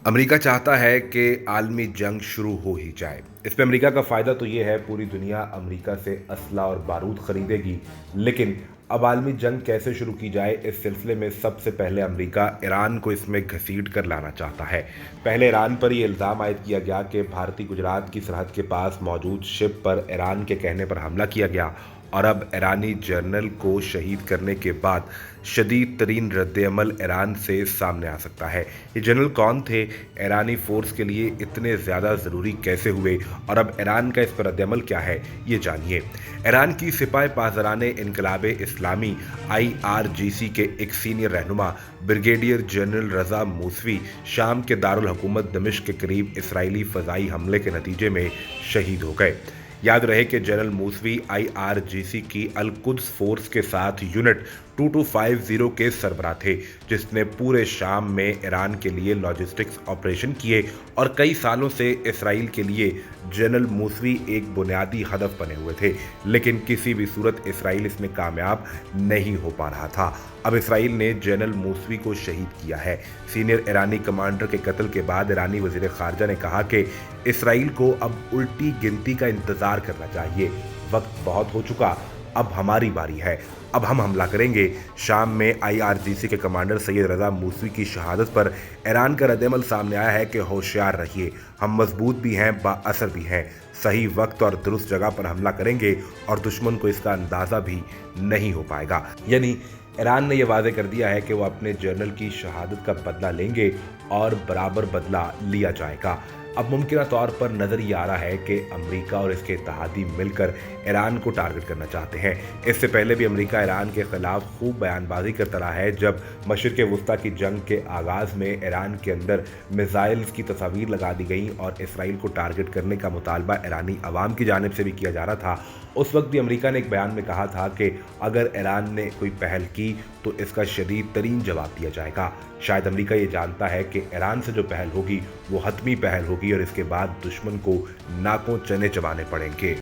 America चाहता है कि आलमी जंग शुरू हो ही जाए। इसमें अमेरिका का फ़ायदा तो ये है, पूरी दुनिया अमेरिका से असला और बारूद खरीदेगी। लेकिन अब आलमी जंग कैसे शुरू की जाए, इस सिलसिले में सबसे पहले अमेरिका ईरान को इसमें घसीट कर लाना चाहता है। पहले ईरान पर ये इल्ज़ाम आयद किया गया कि भारतीय गुजरात की सरहद के पास मौजूद शिप पर ईरान के कहने पर हमला किया गया, और अब ईरानी जनरल को शहीद करने के बाद शदीद तरीन रद्द-ए-अमल ईरान से सामने आ सकता है। ये जनरल कौन थे, ईरानी फोर्स के लिए इतने ज़्यादा ज़रूरी कैसे हुए, और अब ईरान का इस पर रद्द-ए-अमल क्या है, ये जानिए। ईरान की सिपाही पासदाराने इनकलाबे इस्लामी IRGC के एक सीनियर रहनुमा ब्रिगेडियर जनरल रज़ा मूसवी शाम के दारुल हुकूमत दमिश्क के करीब इसराइली फ़ज़ाई हमले के नतीजे में शहीद हो गए। याद रहे कि जनरल मूसवी IRGC की अल कुद्स फोर्स के साथ यूनिट 2250 के सरबराह थे, जिसने पूरे शाम में ईरान के लिए लॉजिस्टिक्स ऑपरेशन किए, और कई सालों से इसराइल के लिए जनरल मूसवी एक बुनियादी हदफ बने हुए थे। लेकिन किसी भी सूरत इसराइल इसमें कामयाब नहीं हो पा रहा था। अब इसराइल ने जनरल मूसवी को शहीद किया है। सीनियर ईरानी कमांडर के कत्ल के बाद ईरानी वज़ीर ख़ारजा ने कहा कि इसराइल को अब उल्टी गिनती का इंतज़ार करना चाहिए। वक्त बहुत हो चुका, अब हमारी बारी है, अब हम हमला करेंगे। शाम में IRGC के कमांडर सैयद रज़ा मूसवी की शहादत पर ईरान का रद्द-ए-अमल सामने आया है कि होशियार रहिए, हम मजबूत भी हैं, बाअसर भी हैं, सही वक्त और दुरुस्त जगह पर हमला करेंगे और दुश्मन को इसका अंदाज़ा भी नहीं हो पाएगा। यानी ईरान ने यह वाज़ेह कर दिया है कि वो अपने जनरल की शहादत का बदला लेंगे और बराबर बदला लिया जाएगा। अब मुमकिन तौर पर नज़र ये आ रहा है कि अमेरिका और इसके इत्तेहादी मिलकर ईरान को टारगेट करना चाहते हैं। इससे पहले भी अमेरिका ईरान के खिलाफ खूब बयानबाजी करता रहा है। जब मशरिक़ वस्ता की जंग के आगाज़ में ईरान के अंदर मिसाइल्स की तस्वीर लगा दी गई और इसराइल को टारगेट करने का मुतालबा ईरानी अवाम की जानिब से भी किया जा रहा था, उस वक्त भी अमेरिका ने एक बयान में कहा था कि अगर ईरान ने कोई पहल की तो इसका शदीद तरीन जवाब दिया जाएगा। शायद अमेरिका ये जानता है कि ईरान से जो पहल होगी वो हतमी पहल होगी, और इसके बाद दुश्मन को नाकों चने चबाने पड़ेंगे।